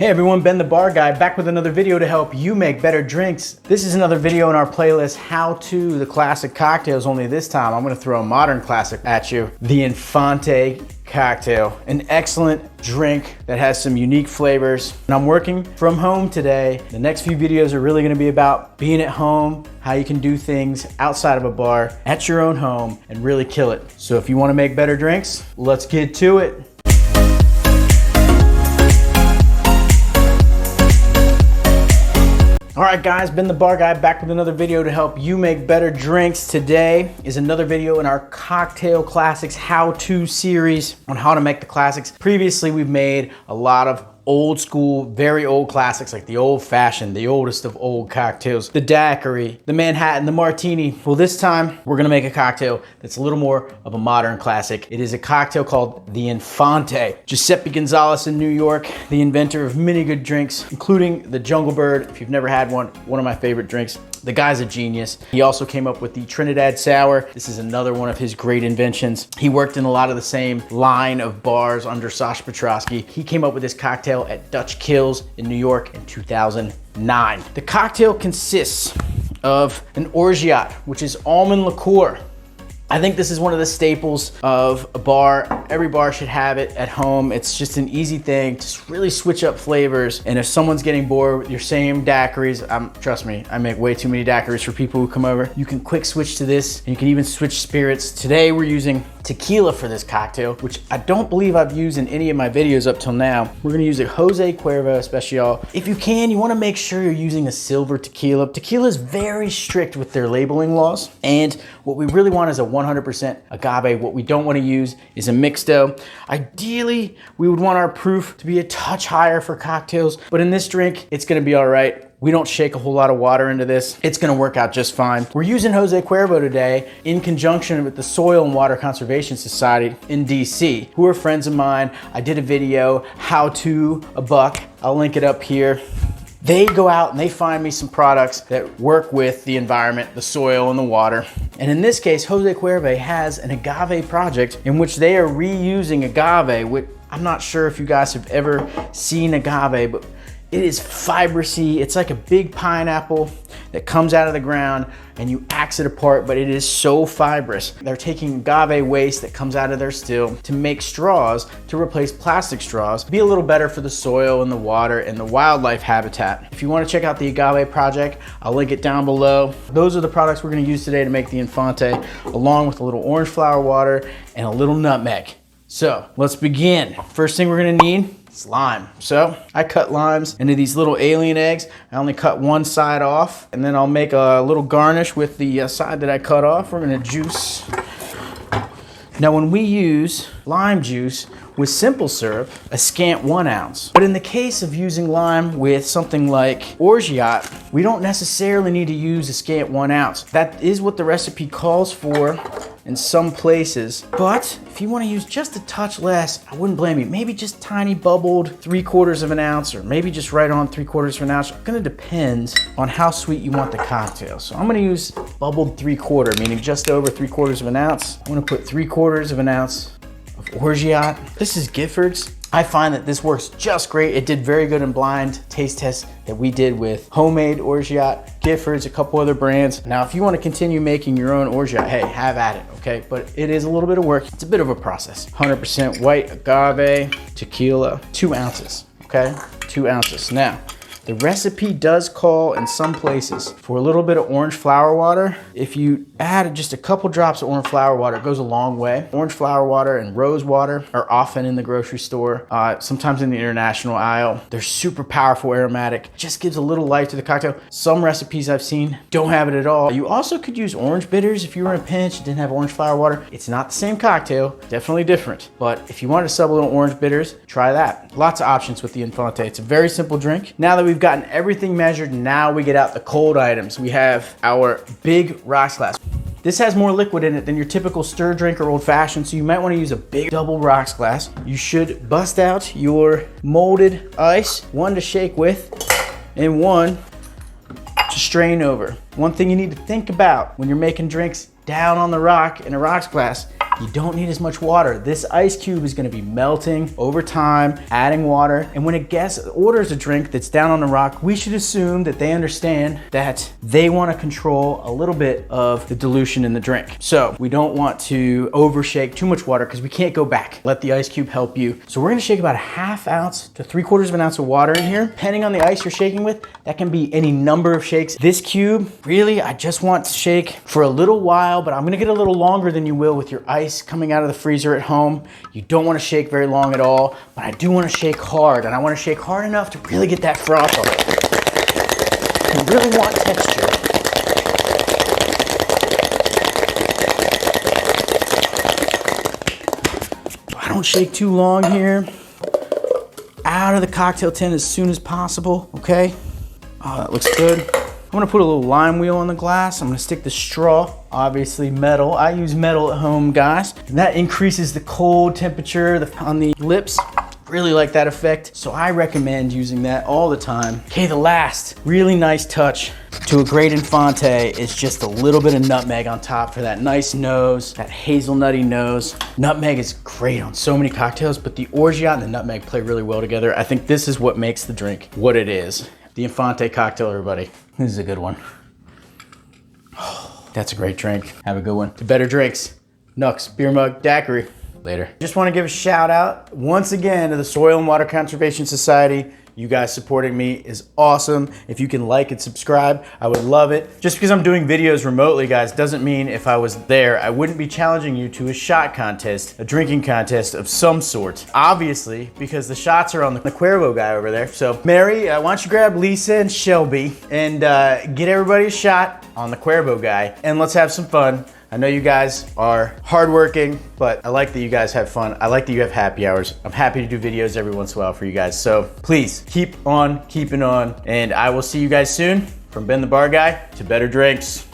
Hey everyone, Ben the Bar Guy back with another video to help you make better drinks. This is another video in our playlist, How To the Classic Cocktails, only this time I'm gonna throw a modern classic at you. The Infante Cocktail, an excellent drink that has some unique flavors. And I'm working from home today. The next few videos are really gonna be about being at home, how you can do things outside of a bar, at your own home, and really kill it. So if you wanna make better drinks, let's get to it. All right guys, Ben the Bar Guy back with another video to help you make better drinks. Today is another video in our Cocktail Classics How-To series on how to make the classics. Previously, we've made a lot of old school, very old classics like the old fashioned, the oldest of old cocktails, the daiquiri, the Manhattan, the martini. Well, this time we're gonna make a cocktail that's a little more of a modern classic. It is a cocktail called the Infante. Giuseppe Gonzalez in New York, the inventor of many good drinks, including the Jungle Bird. If you've never had one of my favorite drinks. The guy's a genius. He also came up with the Trinidad Sour. This is another one of his great inventions. He worked in a lot of the same line of bars under Sasha Petraske. He came up with this cocktail at Dutch Kills in New York in 2009. The cocktail consists of an Orgeat, which is almond liqueur. I think this is one of the staples of a bar. Every bar should have it at home. It's just an easy thing to really switch up flavors. And if someone's getting bored with your same daiquiris, trust me, I make way too many daiquiris for people who come over. You can quick switch to this, and you can even switch spirits. Today we're using tequila for this cocktail, which I don't believe I've used in any of my videos up till now. We're gonna use a Jose Cuervo Especial. If you can, you wanna make sure you're using a silver tequila. Tequila is very strict with their labeling laws, and what we really want is a 100% agave. What we don't wanna use is a mixto. Ideally, we would want our proof to be a touch higher for cocktails, but in this drink, it's gonna be all right. We don't shake a whole lot of water into this. It's gonna work out just fine. We're using Jose Cuervo today in conjunction with the Soil and Water Conservation Society in DC, who are friends of mine. I did a video, How To a Buck. I'll link it up here. They go out and they find me some products that work with the environment, the soil and the water. And in this case, Jose Cuervo has an agave project in which they are reusing agave, which I'm not sure if you guys have ever seen agave, but it is fibrous-y. It's like a big pineapple that comes out of the ground and you axe it apart, but it is so fibrous. They're taking agave waste that comes out of their still to make straws to replace plastic straws. Be a little better for the soil and the water and the wildlife habitat. If you wanna check out the Agave project, I'll link it down below. Those are the products we're gonna use today to make the Infante, along with a little orange flower water and a little nutmeg. So let's begin. First thing we're gonna need, it's lime. So I cut limes into these little alien eggs. I only cut one side off, and then I'll make a little garnish with the side that I cut off. We're gonna juice. Now when we use lime juice with simple syrup, a scant 1 ounce. But in the case of using lime with something like Orgeat, we don't necessarily need to use a scant 1 ounce. That is what the recipe calls for in some places. But if you wanna use just a touch less, I wouldn't blame you. Maybe just tiny bubbled 3/4 of an ounce, or maybe just right on 3/4 of an ounce. It's gonna depend on how sweet you want the cocktail. So I'm gonna use bubbled 3/4, meaning just over 3/4 of an ounce. I'm gonna put 3/4 of an ounce of Orgeat. This is Gifford's. I find that this works just great. It did very good in blind taste tests that we did with homemade Orgeat, Gifford's, a couple other brands. Now, if you want to continue making your own Orgeat, hey, have at it, okay? But it is a little bit of work. It's a bit of a process. 100% white agave tequila, 2 ounces, okay? 2 ounces. Now, the recipe does call in some places for a little bit of orange flower water. If you add just a couple drops of orange flower water, it goes a long way. Orange flower water and rose water are often in the grocery store, sometimes in the international aisle. They're super powerful aromatic, just gives a little life to the cocktail. Some recipes I've seen don't have it at all. You also could use orange bitters if you were in a pinch, didn't have orange flower water. It's not the same cocktail, definitely different. But if you want to sub a little orange bitters, try that. Lots of options with the Infante. It's a very simple drink. Now that we've gotten everything measured, now we get out the cold items. We have our big rocks glass. This has more liquid in it than your typical stir drink or old fashioned, so you might want to use a big double rocks glass. You should bust out your molded ice, one to shake with and one to strain over. One thing you need to think about when you're making drinks down on the rock in a rocks glass You don't need as much water. This ice cube is gonna be melting over time, adding water. And when a guest orders a drink that's down on the rock, we should assume that they understand that they wanna control a little bit of the dilution in the drink. So we don't want to overshake too much water because we can't go back. Let the ice cube help you. So we're gonna shake about a 1/2 ounce to 3/4 of an ounce of water in here. Depending on the ice you're shaking with, that can be any number of shakes. This cube, really, I just want to shake for a little while, but I'm gonna get a little longer than you will with your ice coming out of the freezer at home. You don't wanna shake very long at all, but I do wanna shake hard, and I wanna shake hard enough to really get that froth on it. You really want texture. I don't shake too long here. Out of the cocktail tin as soon as possible, okay? Oh, that looks good. I'm gonna put a little lime wheel on the glass. I'm gonna stick the straw, obviously metal. I use metal at home, guys. And that increases the cold temperature on the lips. Really like that effect. So I recommend using that all the time. Okay, the last really nice touch to a great Infante is just a little bit of nutmeg on top for that nice nose, that hazelnutty nose. Nutmeg is great on so many cocktails, but the Orgeat and the nutmeg play really well together. I think this is what makes the drink what it is. The Infante Cocktail, everybody. This is a good one. Oh, that's a great drink. Have a good one. To better drinks, Nux, beer mug, daiquiri. Later. Just want to give a shout out once again to the Soil and Water Conservation Society. You guys supporting me is awesome. If you can like and subscribe, I would love it. Just because I'm doing videos remotely, guys, doesn't mean if I was there, I wouldn't be challenging you to a shot contest, a drinking contest of some sort. Obviously, because the shots are on the CUERVO guy over there. So Mary, why don't you grab Lisa and Shelby and get everybody a shot on the CUERVO guy, and let's have some fun. I know you guys are hardworking, but I like that you guys have fun. I like that you have happy hours. I'm happy to do videos every once in a while for you guys. So please keep on keeping on, and I will see you guys soon. From Ben the Bar Guy to better drinks.